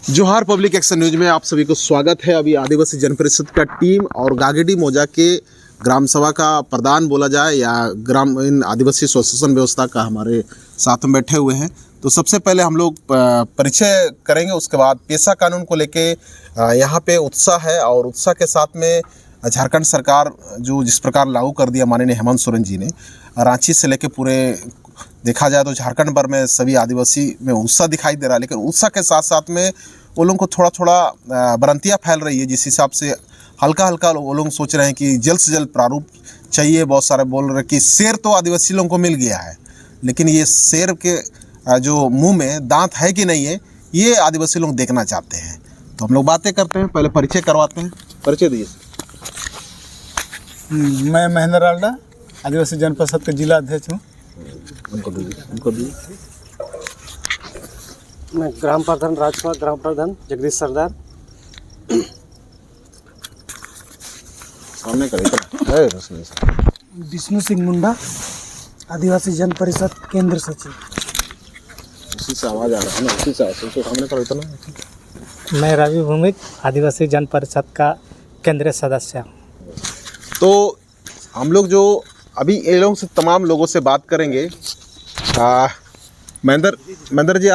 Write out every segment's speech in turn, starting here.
जोहार public action news में आप सभी को स्वागत है। अभी आदिवासी जन परिषद का टीम और गागेडी मौजा के ग्राम सभा का प्रधान बोला जाए या ग्राम इन आदिवासी एसोसिएशन व्यवस्था का हमारे साथ में बैठे हुए हैं। तो सबसे पहले हम लोग परिचय करेंगे, उसके बाद पेशा कानून को लेके यहाँ पे उत्साह है और उत्साह के साथ में झारखंड सरकार जो जिस प्रकार लागू कर दिया माननीय हेमंत सोरेन जी ने, रांची से लेके पूरे देखा जाए तो झारखंड भर में सभी आदिवासी में उत्साह दिखाई दे रहा है। लेकिन उत्साह के साथ साथ में वो लोगों को थोड़ा थोड़ा भ्रांतियाँ फैल रही है, जिस हिसाब से हल्का हल्का वो लोग सोच रहे हैं कि जल्द से जल्द प्रारूप चाहिए। बहुत सारे बोल रहे हैं कि शेर तो आदिवासी लोगों को मिल गया है, लेकिन ये शेर के जो मुंह में दांत है कि नहीं है, ये आदिवासी लोग देखना चाहते हैं। तो हम लोग बातें करते हैं, पहले परिचय करवाते हैं। परिचय दीजिए। मैं महेंद्र आल्डा आदिवासी जन परिषद के जिला अध्यक्ष हूँ। उनको दीजिए। मैं ग्राम प्रधान राजकुमार, ग्राम प्रधान जगदीश सरदार। सामने करें विष्णु सिंह मुंडा, आदिवासी जन परिषद केंद्र सचिव। उसी से आवाज़ आ रहा है ना, उसी से सामने करो इतना। मैं रवि भूमिक, आदिवासी जन परिषद का केंद्रीय सदस्य। तो हम लोग जो अभी ये लोगों से तमाम लोगों से बात करेंगे। महेंद्र जी,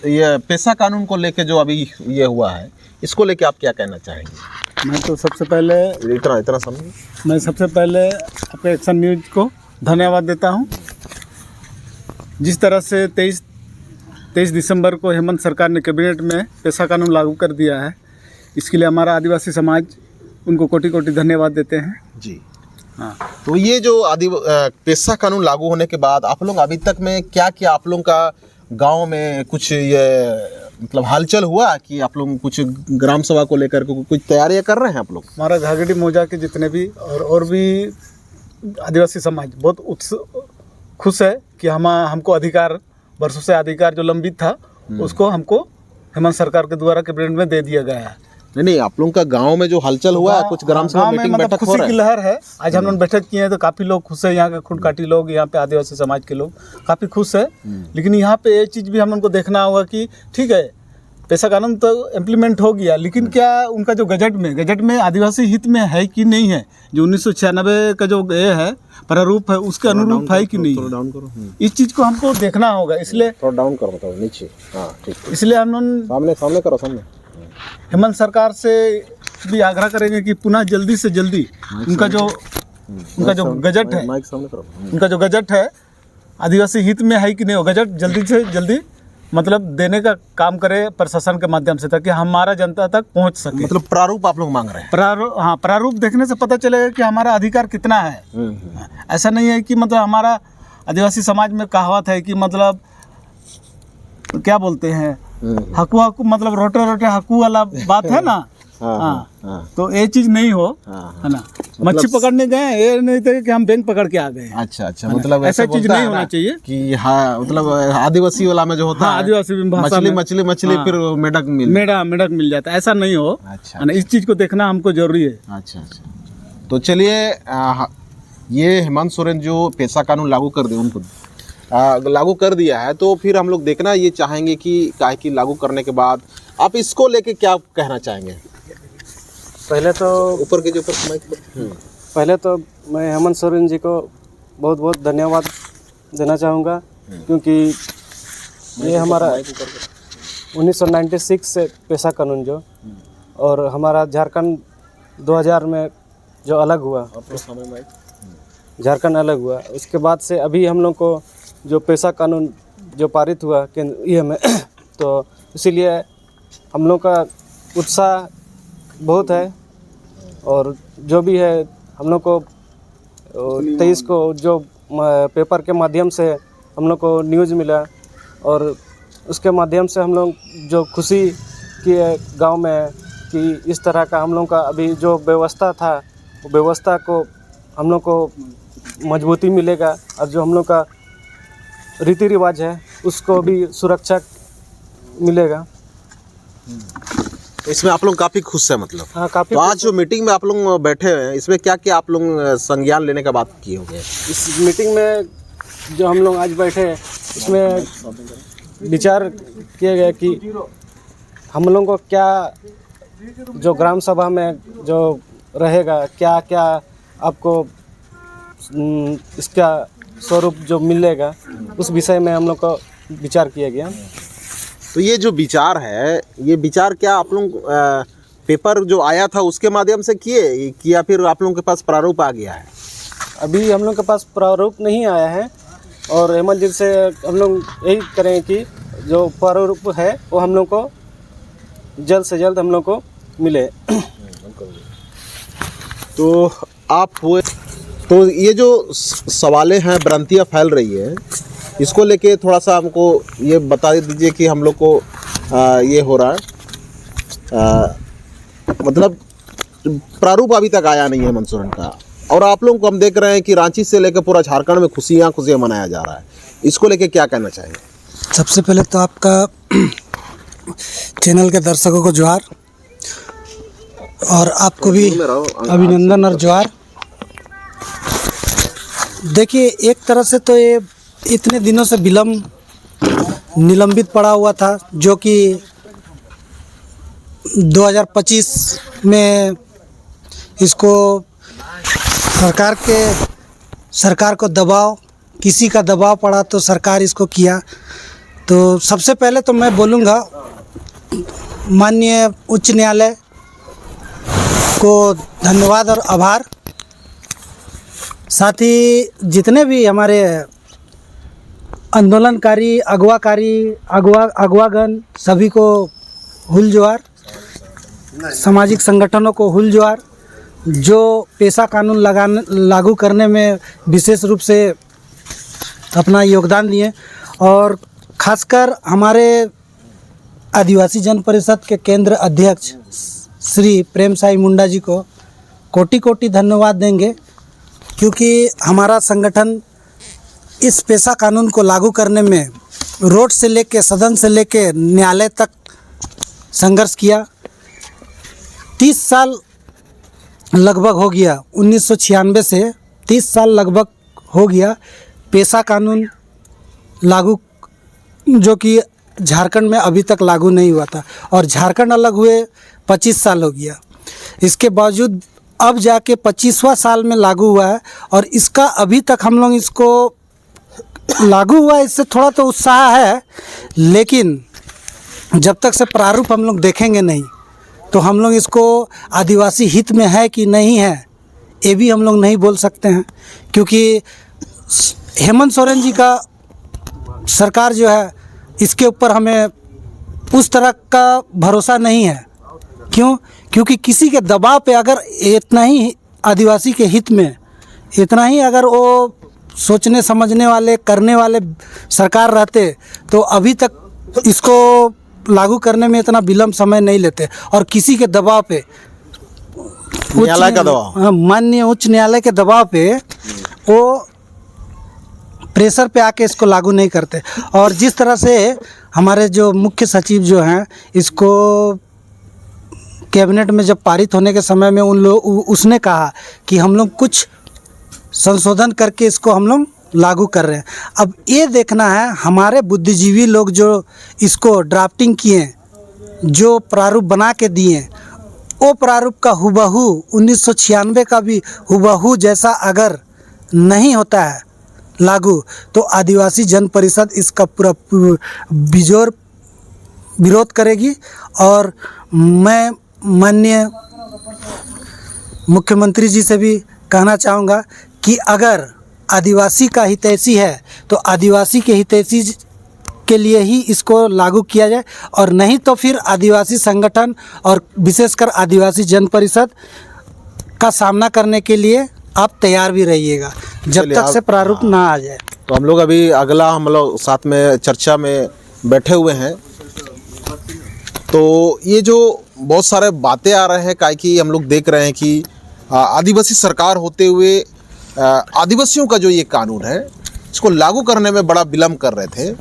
ये पेशा कानून को लेके जो अभी ये हुआ है, इसको लेके आप क्या कहना चाहेंगे? मैं तो सबसे पहले इतना समझ मैं सबसे पहले आपके एक्शन न्यूज को धन्यवाद देता हूँ। जिस तरह से 23 दिसंबर को हेमंत सरकार ने कैबिनेट में पेशा कानून लागू कर दिया है, इसके लिए हमारा आदिवासी समाज उनको कोटि कोटि धन्यवाद देते हैं जी। हाँ, तो ये जो पेशा कानून लागू होने के बाद आप लोग अभी तक में क्या क्या आप लोगों का गांव में कुछ ये मतलब हलचल हुआ कि आप लोग कुछ ग्राम सभा को लेकर के कुछ तैयारियां कर रहे हैं आप लोग? हमारा गागेडी मौजा के जितने भी और भी आदिवासी समाज बहुत खुश है कि हमको अधिकार, वर्षों से अधिकार जो लंबित था उसको हमको हेमंत सरकार के द्वारा कैबिनेट में दे दिया गया है। नहीं, आप लोगों का गांव में जो हलचल हुआ है, कुछ ग्राम सभा मीटिंग बैठक हो खुशी रहा की है? लहर है। आज हम लोग बैठक किए हैं तो काफ़ी लोग खुश है। यहाँ के खुंडकाटी लोग, यहाँ पे आदिवासी समाज के लोग काफ़ी खुश है। लेकिन यहाँ पे ये चीज़ भी हम लोग को देखना होगा कि ठीक है, पेशा कानून तो इम्प्लीमेंट हो गया, लेकिन क्या उनका जो गजट में आदिवासी हित में है कि नहीं है, जो 1996 का जो ये है प्रारूप है उसके अनुरूप है कि नहीं है, इस चीज़ को हमको देखना होगा। इसलिए थोड़ा डाउन करो, बताओ नीचे। हाँ ठीक है। इसलिए हम लोग सामने करो, सामने। हेमंत सरकार से भी आग्रह करेंगे कि पुनः जल्दी से जल्दी उनका जो गजट है, माइक सामने करो। उनका जो गजट है आदिवासी हित में है कि नहीं, वो गजट जल्दी से जल्दी मतलब देने का काम करे प्रशासन के माध्यम से, ताकि हमारा जनता तक पहुंच सके। मतलब प्रारूप आप लोग मांग रहे हैं? प्रारूप देखने से पता चलेगा कि हमारा अधिकार कितना है। ऐसा नहीं है कि मतलब हमारा आदिवासी समाज में कहावत है कि मतलब क्या बोलते हैं, हकू मतलब रोटे हकू वाला बात है ना। हाँ, तो ये चीज नहीं हो, है ना। मच्छी पकड़ने गए, ये नहीं थे कि हम बैंक पकड़ के आ गए। अच्छा, मतलब ऐसा चीज नहीं होना चाहिए कि हाँ, मतलब आदिवासी वाला में जो होता है आदिवासी भाषा में मछली फिर मेढक मिल जाता है, ऐसा नहीं हो। अच्छा, इस चीज को देखना हमको जरूरी है। अच्छा। तो चलिए, ये हेमंत सोरेन जो पेशा कानून लागू कर दे, उनको लागू कर दिया है, तो फिर हम लोग देखना ये चाहेंगे कि लागू करने के बाद आप इसको लेके क्या कहना चाहेंगे? पहले तो पहले तो मैं हेमंत सोरेन जी को बहुत बहुत धन्यवाद देना चाहूँगा, क्योंकि ये हमारा 1996 से पेशा कानून जो और हमारा झारखंड 2000 में जो अलग हुआ, झारखंड अलग हुआ, उसके बाद से अभी हम लोग को जो पेशा कानून जो पारित हुआ ये में तो इसीलिए हम लोग का उत्साह बहुत है। और जो भी है हम लोग को 23 को जो पेपर के माध्यम से हम लोग को न्यूज़ मिला, और उसके माध्यम से हम लोग जो खुशी की है गांव में कि इस तरह का हम लोग का अभी जो व्यवस्था था, वो व्यवस्था को हम लोग को मजबूती मिलेगा, और जो हम लोग का रीति रिवाज है उसको भी सुरक्षा मिलेगा। इसमें आप लोग काफ़ी खुश है मतलब? हाँ, काफ़ी। तो आज जो मीटिंग में आप लोग बैठे हैं, इसमें क्या क्या आप लोग संज्ञान लेने का बात किए होंगे? इस मीटिंग में जो हम लोग आज बैठे इसमें विचार किया गया कि हम लोगों को क्या जो ग्राम सभा में जो रहेगा, क्या क्या आपको इसका स्वरूप जो मिलेगा, उस विषय में हम लोग को विचार किया गया। तो ये जो विचार है, ये विचार क्या आप लोग पेपर जो आया था उसके माध्यम से किए कि या फिर आप लोगों के पास प्रारूप आ गया है? अभी हम लोग के पास प्रारूप नहीं आया है और हेमंत जी से हम लोग यही करें कि जो प्रारूप है वो हम लोग को जल्द से जल्द हम लोग को मिले। तो आप वो तो ये जो सवालें हैं, भ्रांतियाँ फैल रही है, इसको लेके थोड़ा सा हमको ये बता दीजिए कि हम लोग को ये हो रहा है, मतलब प्रारूप अभी तक आया नहीं है हेमंत सोरेन का, और आप लोगों को हम देख रहे हैं कि रांची से लेकर पूरा झारखंड में खुशियाँ मनाया जा रहा है। इसको लेके क्या कहना चाहिए? सबसे पहले तो आपका चैनल के दर्शकों को जोहार, और आपको भी अभिनंदन और जोहार। देखिए, एक तरह से तो ये इतने दिनों से निलंबित पड़ा हुआ था, जो कि 2025 में इसको सरकार को दबाव, किसी का दबाव पड़ा तो सरकार इसको किया। तो सबसे पहले तो मैं बोलूँगा माननीय उच्च न्यायालय को धन्यवाद और आभार। साथ ही जितने भी हमारे आंदोलनकारी, अगवागण सभी को हुल जोहार, सामाजिक संगठनों को हुल जोहार, जो पेशा कानून लागू करने में विशेष रूप से अपना योगदान दिए, और खासकर हमारे आदिवासी जन परिषद के केंद्र अध्यक्ष श्री प्रेम साई मुंडा जी को कोटि कोटि धन्यवाद देंगे, क्योंकि हमारा संगठन इस पेशा कानून को लागू करने में रोड से लेके, सदन से लेके न्यायालय तक संघर्ष किया। 30 साल लगभग हो गया, 1996 से 30 साल लगभग हो गया पेशा कानून लागू, जो कि झारखंड में अभी तक लागू नहीं हुआ था, और झारखंड अलग हुए 25 साल हो गया। इसके बावजूद अब जाके 25वां साल में लागू हुआ है, और इसका अभी तक हम लोग इसको लागू हुआ है, इससे थोड़ा तो उत्साह है, लेकिन जब तक से प्रारूप हम लोग देखेंगे नहीं तो हम लोग इसको आदिवासी हित में है कि नहीं है ये भी हम लोग नहीं बोल सकते हैं, क्योंकि हेमंत सोरेन जी का सरकार जो है, इसके ऊपर हमें उस तरह का भरोसा नहीं है। क्यों? क्योंकि किसी के दबाव पे अगर इतना ही आदिवासी के हित में, इतना ही अगर वो सोचने समझने वाले, करने वाले सरकार रहते तो अभी तक इसको लागू करने में इतना विलंब समय नहीं लेते। और किसी के दबाव पे, न्यायालय का दबाव, माननीय उच्च न्यायालय के दबाव पे वो प्रेशर पे आके इसको लागू नहीं करते। और जिस तरह से हमारे जो मुख्य सचिव जो हैं, इसको कैबिनेट में जब पारित होने के समय में उसने कहा कि हम लोग कुछ संशोधन करके इसको हम लोग लागू कर रहे हैं। अब ये देखना है हमारे बुद्धिजीवी लोग जो इसको ड्राफ्टिंग किए, जो प्रारूप बना के दिए, वो प्रारूप का हुबहू 1996 का भी हुबहू जैसा अगर नहीं होता है लागू, तो आदिवासी जन परिषद इसका पूरा बिजोर विरोध करेगी। और मैं माननीय मुख्यमंत्री जी से भी कहना चाहूँगा कि अगर आदिवासी का हितैषी है तो आदिवासी के हितैषी के लिए ही इसको लागू किया जाए, और नहीं तो फिर आदिवासी संगठन और विशेषकर आदिवासी जन परिषद का सामना करने के लिए आप तैयार भी रहिएगा जब तक से प्रारूप ना आ जाए। तो हम लोग अभी अगला हम लोग साथ में चर्चा में बैठे हुए हैं। तो ये जो बहुत सारे बातें आ रहे हैं, काहे कि हम लोग देख रहे हैं कि आदिवासी सरकार होते हुए आदिवासियों का जो ये कानून है इसको लागू करने में बड़ा विलम्ब कर रहे थे।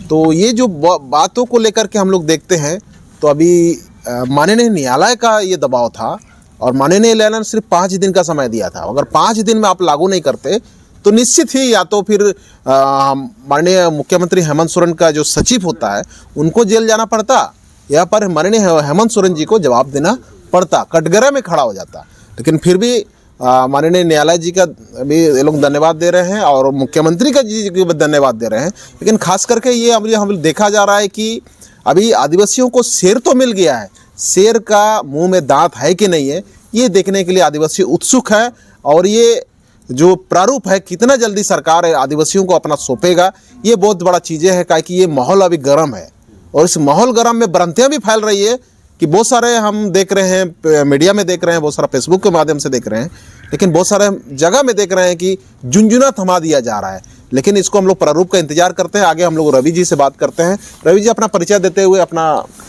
तो ये जो बातों को लेकर के हम लोग देखते हैं, तो अभी माननीय न्यायालय का ये दबाव था, और माननीय न्यायालय ने सिर्फ 5 दिन का समय दिया था। अगर 5 दिन में आप लागू नहीं करते तो निश्चित ही या तो फिर माननीय मुख्यमंत्री हेमंत सोरेन का जो सचिव होता है उनको जेल जाना पड़ता, यहाँ पर माननीय हेमंत सोरेन जी को जवाब देना पड़ता, कटघरे में खड़ा हो जाता। लेकिन फिर भी माननीय न्यायालय जी का भी ये लोग धन्यवाद दे रहे हैं और मुख्यमंत्री का जी को भी धन्यवाद दे रहे हैं। लेकिन खास करके ये हम देखा जा रहा है कि अभी आदिवासियों को शेर तो मिल गया है, शेर का मुंह में दांत है कि नहीं है ये देखने के लिए आदिवासी उत्सुक है। और ये जो प्रारूप है कितना जल्दी सरकार आदिवासियों को अपना सौंपेगा, ये बहुत बड़ा चीज़ें है। क्या कि ये माहौल अभी गर्म है और इस माहौल गर्म में भ्रांतियाँ भी फैल रही है कि बहुत सारे हम देख रहे हैं, मीडिया में देख रहे हैं, बहुत सारा फेसबुक के माध्यम से देख रहे हैं, लेकिन बहुत सारे जगह में देख रहे हैं कि झुंझुना थमा दिया जा रहा है। लेकिन इसको हम लोग प्रारूप का इंतजार करते हैं। आगे हम लोग रवि जी से बात करते हैं। रवि जी, अपना परिचय देते हुए अपना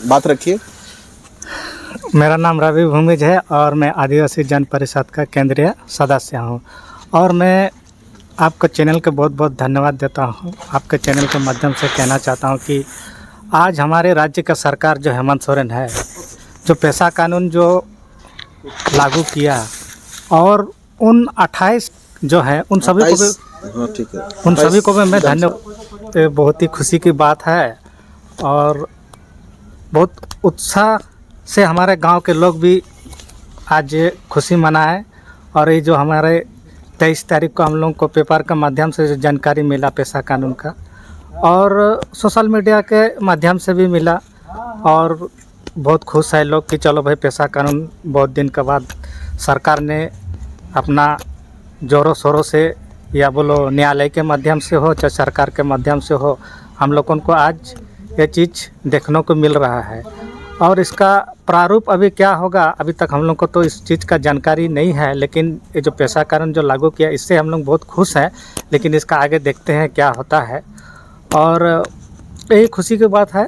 बात रखिए। मेरा नाम रवि भूमिज है और मैं आदिवासी जन परिषद का केंद्रीय सदस्य हूँ। और मैं आपका चैनल को बहुत बहुत धन्यवाद देता हूँ। आपके चैनल के माध्यम से कहना चाहता हूँ कि आज हमारे राज्य का सरकार जो हेमंत सोरेन है, जो पेशा कानून जो लागू किया और उन 28 जो है उन सभी को भी ठीक है, उन सभी को भी मैं धन्यवाद, बहुत ही खुशी की बात है। और बहुत उत्साह से हमारे गांव के लोग भी आज खुशी मनाए। और ये जो हमारे 23 तारीख को हम लोग को पेपर के माध्यम से जो जानकारी मिला पेशा कानून का, और सोशल मीडिया के माध्यम से भी मिला, और बहुत खुश है लोग कि चलो भाई पेशा कानून बहुत दिन के बाद सरकार ने अपना ज़ोरों शोरों से, या बोलो न्यायालय के माध्यम से हो चाहे सरकार के माध्यम से हो, हम लोगों को आज ये चीज़ देखने को मिल रहा है। और इसका प्रारूप अभी क्या होगा, अभी तक हम लोग को तो इस चीज़ का जानकारी नहीं है। लेकिन ये जो पेशा कानून जो लागू किया, इससे हम लोग बहुत खुश हैं। लेकिन इसका आगे देखते हैं क्या होता है, और यही खुशी की बात है।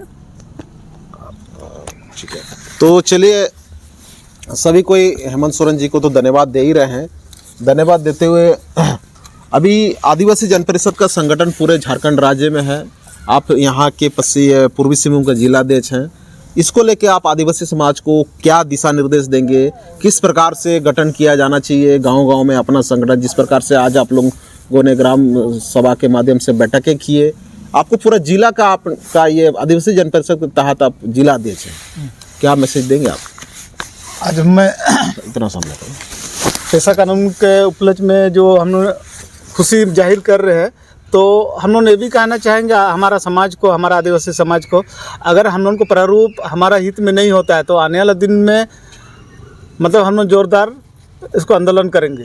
ठीक है, तो चलिए, सभी कोई हेमंत सोरेन जी को तो धन्यवाद दे ही रहे हैं। धन्यवाद देते हुए अभी आदिवासी जन परिषद का संगठन पूरे झारखंड राज्य में है। आप यहाँ के पूर्वी सिंहभूम का जिलाध्यक्ष हैं। इसको लेके आप आदिवासी समाज को क्या दिशा निर्देश देंगे, किस प्रकार से गठन किया जाना चाहिए गांव-गांव में अपना संगठन, जिस प्रकार से आज आप लोगों ने ग्राम सभा के माध्यम से बैठकें किए, आपको पूरा जिला का आपका ये आदिवासी जन परिषद के तहत आप जिला अध्यक्ष हैं, क्या मैसेज देंगे आप? आज मैं इतना सामने करें। पेशा कानून के उपलक्ष्य में जो हम लोग खुशी जाहिर कर रहे हैं, तो हम लोग ये भी कहना चाहेंगे हमारा समाज को, हमारा आदिवासी समाज को, अगर हम लोगों को प्रारूप हमारा हित में नहीं होता है तो आने वाला दिन में मतलब हम लोग जोरदार इसको आंदोलन करेंगे।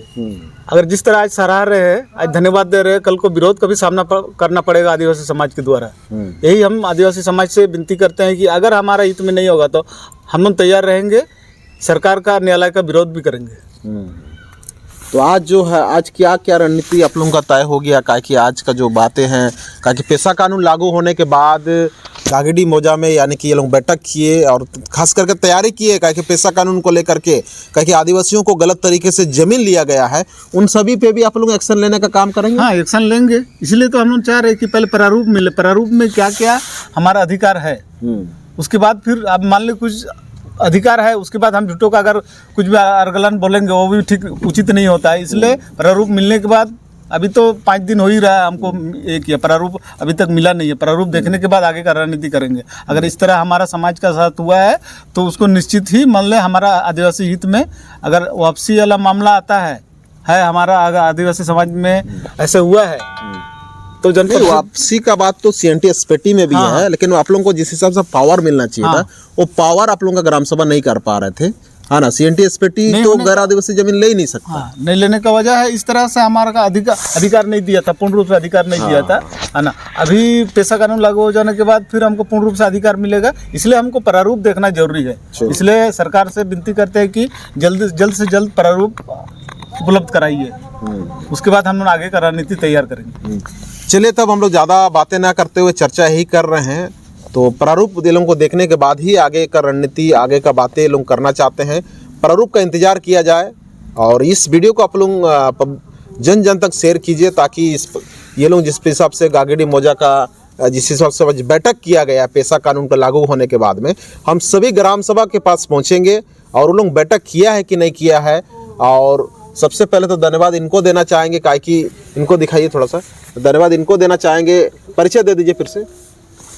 अगर जिस तरह आज सराह रहे हैं, आज धन्यवाद दे रहे हैं, कल को विरोध का भी सामना करना पड़ेगा आदिवासी समाज के द्वारा। यही हम आदिवासी समाज से विनती करते हैं कि अगर हमारा हित में नहीं होगा तो हम लोग तैयार रहेंगे, सरकार का, न्यायालय का विरोध भी करेंगे। तो आज जो है, आज क्या क्या रणनीति आप लोगों का तय हो गया? क्या कि आज का जो बातें हैं, क्या कि पेशा कानून लागू होने के बाद गागेडी मौजा में यानी कि ये लोग बैठक किए और खास करके तैयारी किए, क्या कि पेशा कानून को लेकर के, क्या कि आदिवासियों को गलत तरीके से जमीन लिया गया है, उन सभी पे भी आप लोग एक्शन लेने का काम करेंगे? हाँ, एक्शन लेंगे। इसलिए तो हम लोग चाह रहे हैं कि पहले प्रारूप मिले, प्रारूप में क्या क्या हमारा अधिकार है, उसके बाद फिर आप मान लो कुछ अधिकार है, उसके बाद हम झूठों का अगर कुछ भी अर्गलन बोलेंगे वो भी ठीक उचित नहीं होता है। इसलिए प्रारूप मिलने के बाद, अभी तो 5 दिन हो ही रहा है हमको एक या प्रारूप अभी तक मिला नहीं है। प्रारूप देखने के बाद आगे का रणनीति करेंगे। अगर इस तरह हमारा समाज का साथ हुआ है तो उसको निश्चित ही मान लें हमारा आदिवासी हित में अगर वापसी वाला मामला आता है हमारा आदिवासी समाज में ऐसे हुआ है तो जनपद वापसी का बात तो CNT SPT में भी है, लेकिन आप लोगों को जिस हिसाब से पावर मिलना चाहिए था, वो पावर आप लोगों का ग्राम सभा नहीं कर पा रहे थे, हाँ ना। CNT SPT तो गैर आदिवासी जमीन ले ही नहीं सकता। नहीं लेने का वजह है इस तरह से हमारा का अधिकार नहीं दिया था, पूर्ण रूप से अधिकार नहीं दिया था, है ना। अभी पेशा कानून लागू हो जाने के बाद फिर हमको पूर्ण रूप से अधिकार मिलेगा, इसलिए हमको प्रारूप देखना जरूरी है। इसलिए सरकार से विनती करते हैं कि जल्द से जल्द प्रारूप उपलब्ध कराइए, उसके बाद हम लोग आगे का रणनीति तैयार करेंगे। चलिए, तब हम लोग ज़्यादा बातें ना करते हुए चर्चा ही कर रहे हैं, तो प्रारूप लोगों को देखने के बाद ही आगे का रणनीति, आगे का बातें लोग करना चाहते हैं। प्रारूप का इंतज़ार किया जाए और इस वीडियो को आप लोग जन जन तक शेयर कीजिए, ताकि ये लोग जिस हिसाब से गागेडी मौजा का जिस हिसाब से बैठक किया गया पेशा कानून का लागू होने के बाद में, हम सभी ग्राम सभा के पास पहुँचेंगे और उन लोग बैठक किया है कि नहीं किया है। और सबसे पहले तो धन्यवाद इनको देना चाहेंगे, काहे कि इनको दिखाइए थोड़ा सा, धन्यवाद इनको देना चाहेंगे। परिचय दे दीजिए फिर से।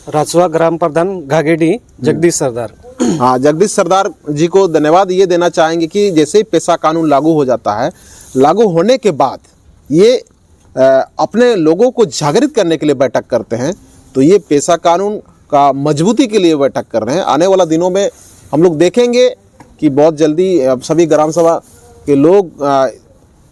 राजवा ग्राम प्रधान घागेडी जगदीश सरदार। हाँ, जगदीश सरदार जी को धन्यवाद ये देना चाहेंगे कि जैसे ही पेशा कानून लागू हो जाता है, लागू होने के बाद ये अपने लोगों को जागृत करने के लिए बैठक करते हैं। तो ये पेशा कानून का मजबूती के लिए बैठक कर रहे हैं। आने वाला दिनों में हम लोग देखेंगे कि बहुत जल्दी सभी ग्राम सभा के लोग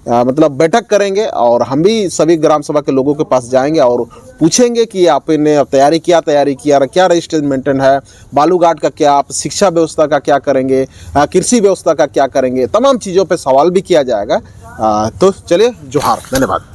मतलब बैठक करेंगे और हम भी सभी ग्राम सभा के लोगों के पास जाएंगे और पूछेंगे कि आपने तैयारी किया, क्या रजिस्ट्रेशन मेंटेन है, बालूघाट का क्या, आप शिक्षा व्यवस्था का क्या करेंगे, कृषि व्यवस्था का क्या करेंगे, तमाम चीज़ों पे सवाल भी किया जाएगा। तो चलिए, जोहार, धन्यवाद।